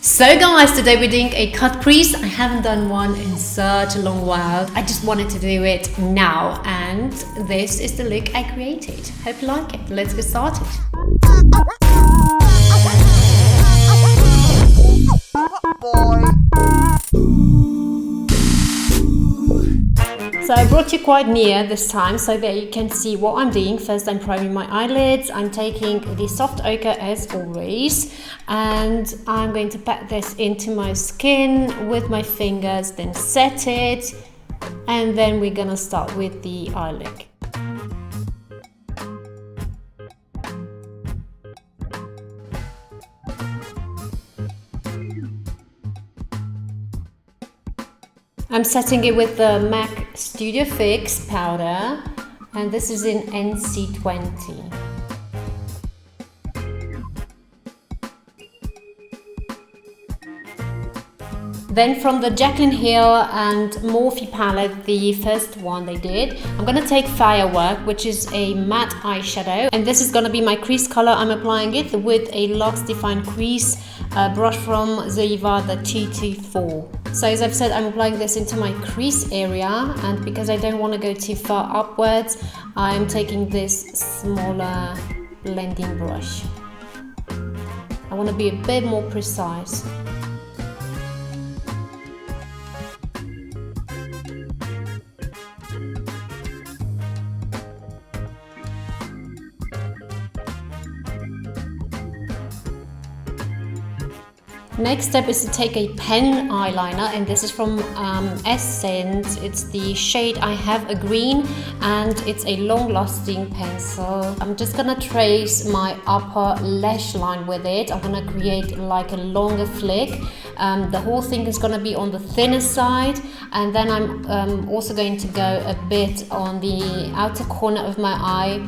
So guys, today we're doing a cut crease. I haven't done one in such a long while. I just wanted to do it now, and this is the look I created. Hope you like it. Let's get started. So I brought you quite near this time so that you can see what I'm doing. First, I'm priming my eyelids. I'm taking the soft ochre as always, and I'm going to pat this into my skin with my fingers, then set it, and then we're gonna start with the eyelid. I'm setting it with the MAC Studio Fix powder, and this is in NC20. Then from the Jaclyn Hill and Morphe palette, the first one they did, I'm gonna take Firework, which is a matte eyeshadow, and this is gonna be my crease color. I'm applying it with a Luxe Define Crease brush from Zoeva, the 224. So as I've said, I'm applying this into my crease area, and because I don't want to go too far upwards, I'm taking this smaller blending brush. I want to be a bit more precise. Next step is to take a pen eyeliner, and this is from Essence. It's the shade I Have a Green, and it's a long-lasting pencil. I'm just gonna trace my upper lash line with it. I'm gonna create like a longer flick. The whole thing is gonna be on the thinner side, and then I'm also going to go a bit on the outer corner of my eye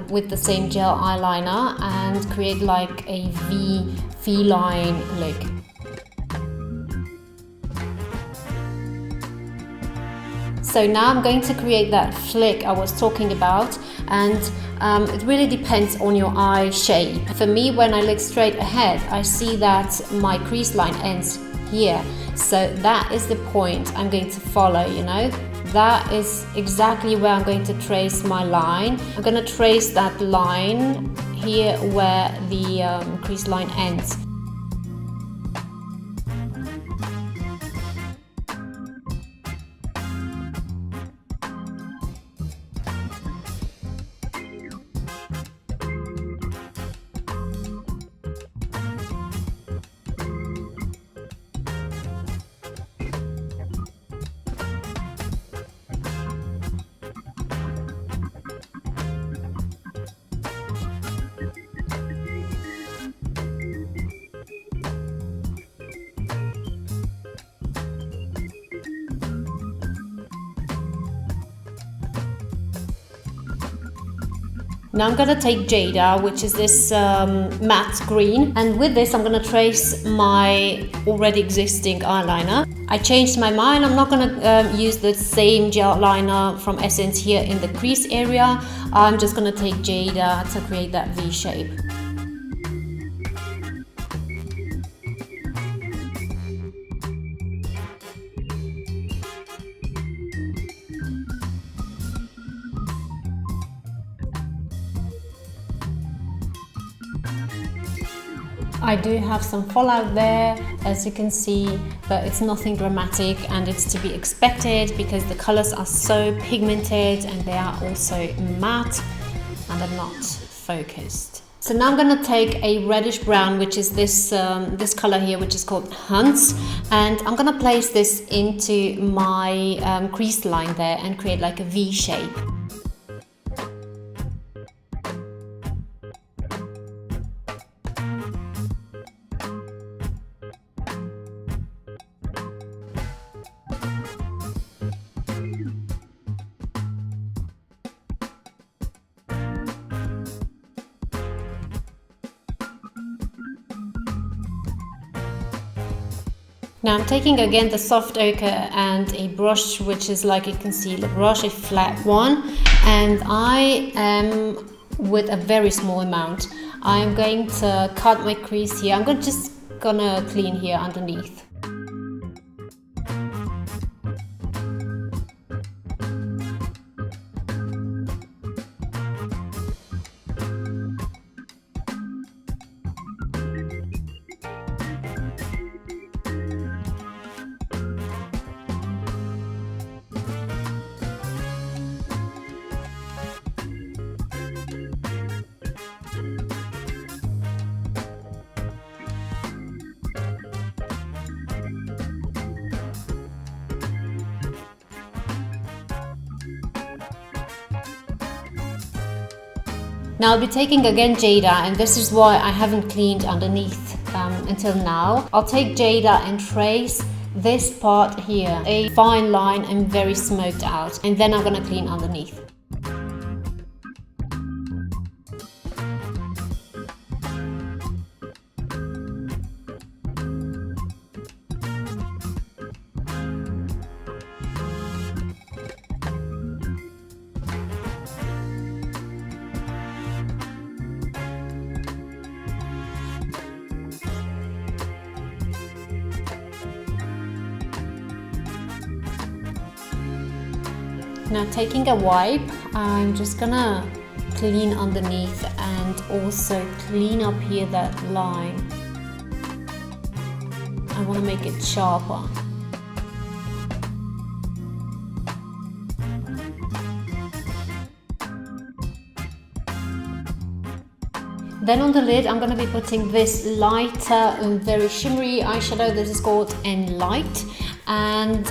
with the same gel eyeliner and create like a V-line look. So now I'm going to create that flick I was talking about, and it really depends on your eye shape. For me, when I look straight ahead, I see that my crease line ends here. So that is the point I'm going to follow, you know. That is exactly where I'm going to trace my line. I'm going to trace that line here where the crease line ends. Now I'm gonna take Jada, which is this matte green, and with this I'm gonna trace my already existing eyeliner. I changed my mind. I'm not gonna use the same gel liner from Essence here in the crease area. I'm just gonna take Jada to create that V shape. I do have some fallout there, as you can see, but it's nothing dramatic, and it's to be expected because the colors are so pigmented and they are also matte and are not focused. So now I'm gonna take a reddish brown, which is this this color here, which is called Hunts, and I'm gonna place this into my crease line there and create like a V shape. Now I'm taking again the soft ochre and a brush which is like a concealer brush, a flat one, and I am with a very small amount. I'm going to cut my crease here. I'm going to just gonna clean here underneath. Now I'll be taking again Jada, and this is why I haven't cleaned underneath until now. I'll take Jada and trace this part here, a fine line and very smoked out, and then I'm gonna clean underneath. Now taking a wipe, I'm just gonna clean underneath and also clean up here that line. I want to make it sharper. Then on the lid, I'm going to be putting this lighter and very shimmery eyeshadow. This is called Light. And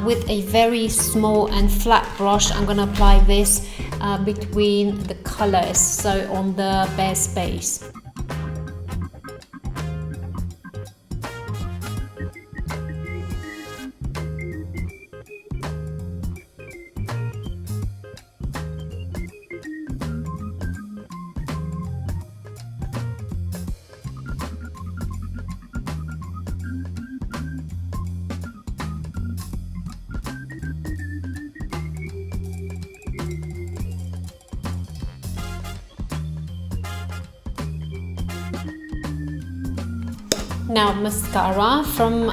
with a very small and flat brush, I'm going to apply this between the colors, so on the bare space. Now mascara from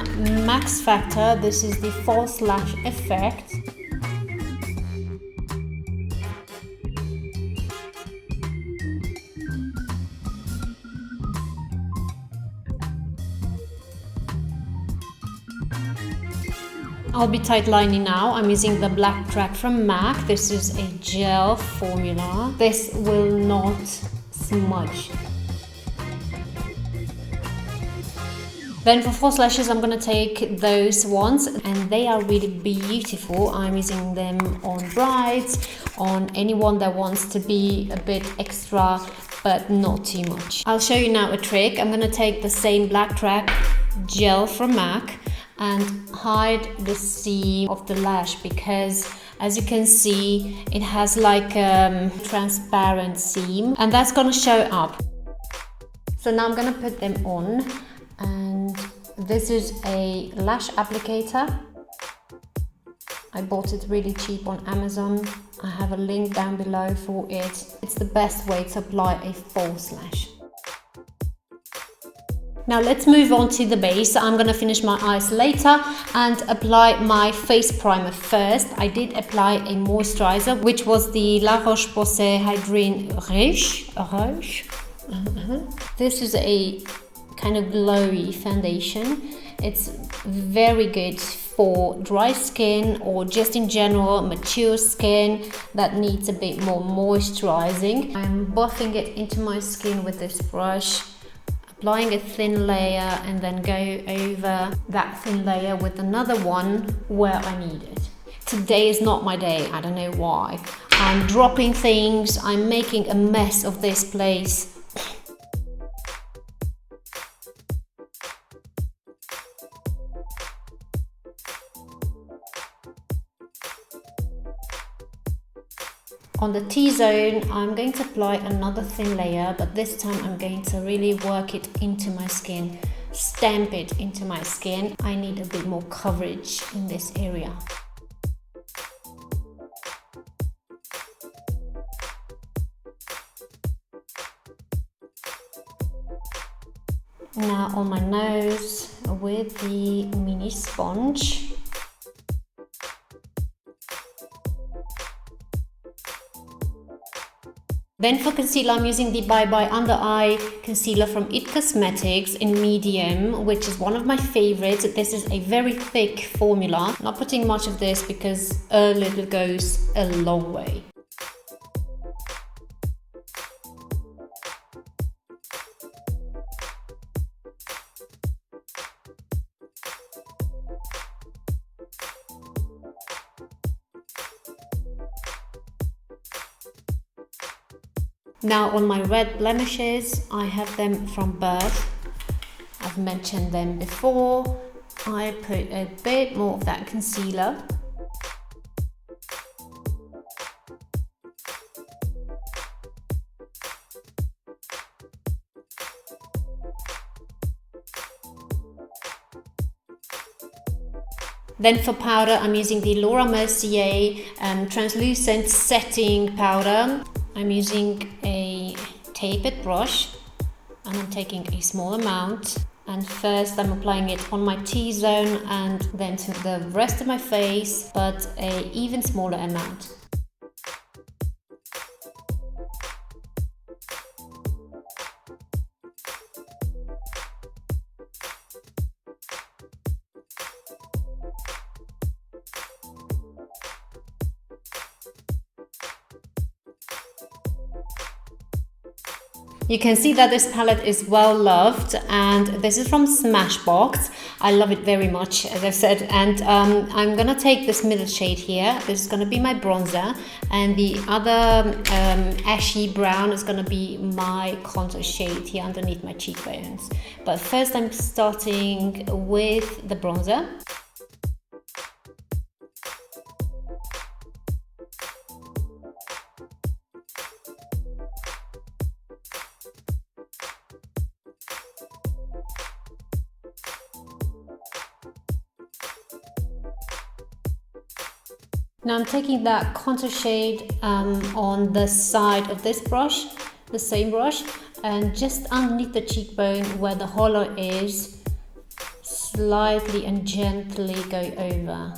Max Factor. This is the False Lash Effect. I'll be tightlining now. I'm using the black track from MAC. This is a gel formula. This will not smudge. Then for false lashes, I'm going to take those ones, and they are really beautiful. I'm using them on brides, on anyone that wants to be a bit extra but not too much. I'll show you now a trick. I'm going to take the same black track gel from MAC and hide the seam of the lash, because as you can see, it has like a transparent seam, and that's going to show up. So now I'm going to put them on. And this is a lash applicator. I bought it really cheap on Amazon. I have a link down below for it. It's the best way to apply a false lash. Now let's move on to the base. I'm gonna finish my eyes later and apply my face primer first. I did apply a moisturizer, which was the La Roche-Posay Hydreane Riche. This is a kind of glowy foundation. It's very good for dry skin or just in general mature skin that needs a bit more moisturizing. I'm buffing it into my skin with this brush, applying a thin layer, and then go over that thin layer with another one where I need it. Today is not my day, I don't know why. I'm dropping things, I'm making a mess of this place. On the T-zone, I'm going to apply another thin layer, but this time I'm going to really work it into my skin, stamp it into my skin. I need a bit more coverage in this area. Now on my nose with the mini sponge. Then for concealer, I'm using the Bye Bye Under Eye Concealer from IT Cosmetics in medium, which is one of my favorites. This is a very thick formula. Not putting much of this because a little goes a long way. Now on my red blemishes, I have them from birth. I've mentioned them before. I put a bit more of that concealer. Then for powder, I'm using the MERCIER Translucent Setting Powder. I'm using a tapered brush and I'm taking a small amount, and first I'm applying it on my T-zone and then to the rest of my face, but an even smaller amount. You can see that this palette is well loved, and this is from Smashbox. I love it very much, as I've said, and I'm gonna take this middle shade here. This is gonna be my bronzer, and the other ashy brown is gonna be my contour shade here underneath my cheekbones. But first I'm starting with the bronzer. Now I'm taking that contour shade on the side of this brush, the same brush, and just underneath the cheekbone where the hollow is, slightly and gently go over.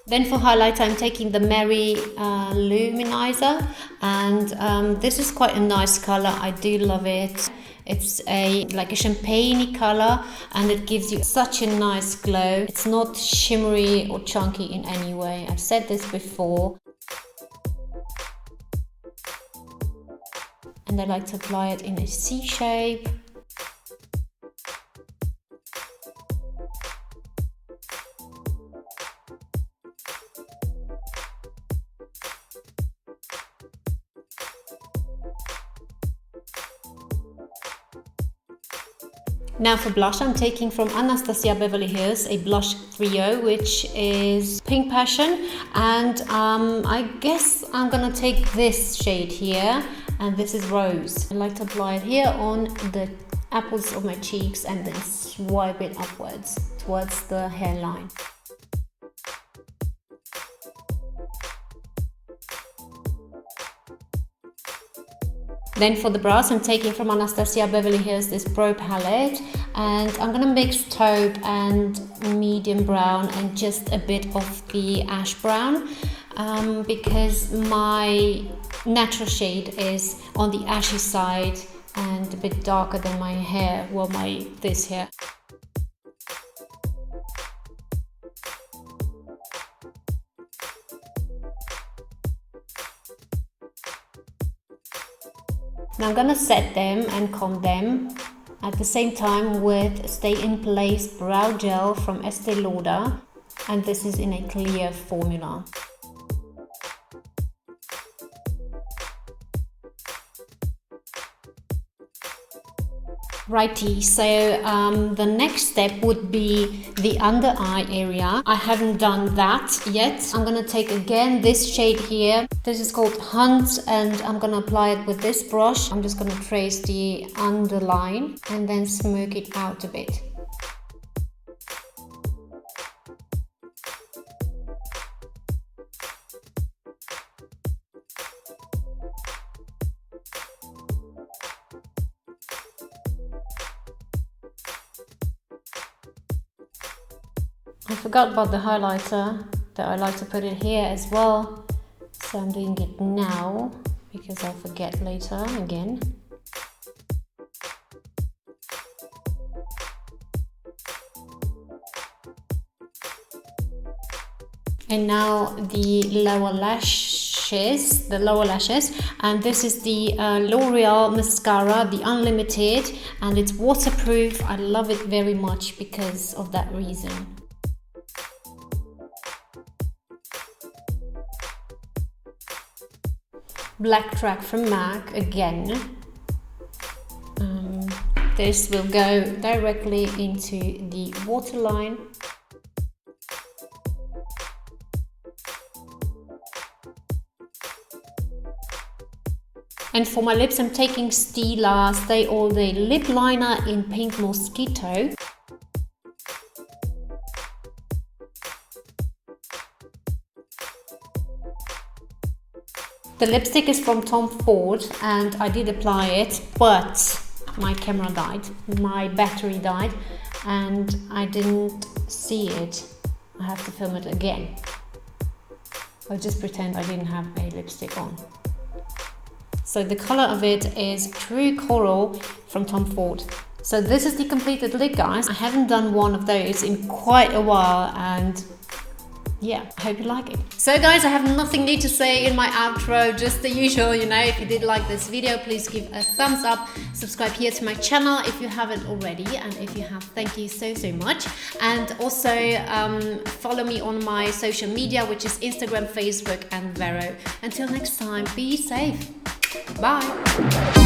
Then for highlight, I'm taking the Mary Lou Manizer, and this is quite a nice color. I do love it. It's like a champagne color, and it gives you such a nice glow. It's not shimmery or chunky in any way. I've said this before. And I like to apply it in a C shape. Now for blush, I'm taking from ANASTASIABEVERLYHILLS a blush trio, which is Pink Passion, and I guess I'm gonna take this shade here, and this is Rose. I like to apply it here on the apples of my cheeks and then swipe it upwards towards the hairline. Then for the brows, I'm taking from ANASTASIABEVERLYHILLS this Pro palette, and I'm gonna mix taupe and medium brown and just a bit of the ash brown, because my natural shade is on the ashy side and a bit darker than my hair, well, this hair. Now I'm gonna set them and comb them at the same time with Stay in Place Brow Gel from ESTEE LAUDER, and this is in a clear formula. Righty, so the next step would be the under eye area. I haven't done that yet. I'm gonna take again this shade here. This is called Hunt, and I'm gonna apply it with this brush. I'm just gonna trace the underline and then smoke it out a bit. I forgot about the highlighter, that I like to put it here as well. So I'm doing it now because I'll forget later again. And now the lower lashes, and this is the L'Oreal mascara, the Unlimited, and it's waterproof. I love it very much because of that reason. Black track from MAC again. This will go directly into the waterline. And for my lips, I'm taking ESTEE LAUDER Stay All Day Lip Liner in Pink Mosquito. The lipstick is from Tom Ford and I did apply it, but my camera died, my battery died, and I didn't see it. I have to film it again. I'll just pretend I didn't have a lipstick on. So the color of it is True Coral from Tom Ford. So this is the completed look, guys. I haven't done one of those in quite a while, and yeah, I hope you like it. So guys, I have nothing new to say in my outro, just the usual, you know. If you did like this video, please give a thumbs up, subscribe here to my channel if you haven't already, and if you have, thank you so much. And also follow me on my social media, which is Instagram, Facebook and Vero. Until next time, be safe. Bye.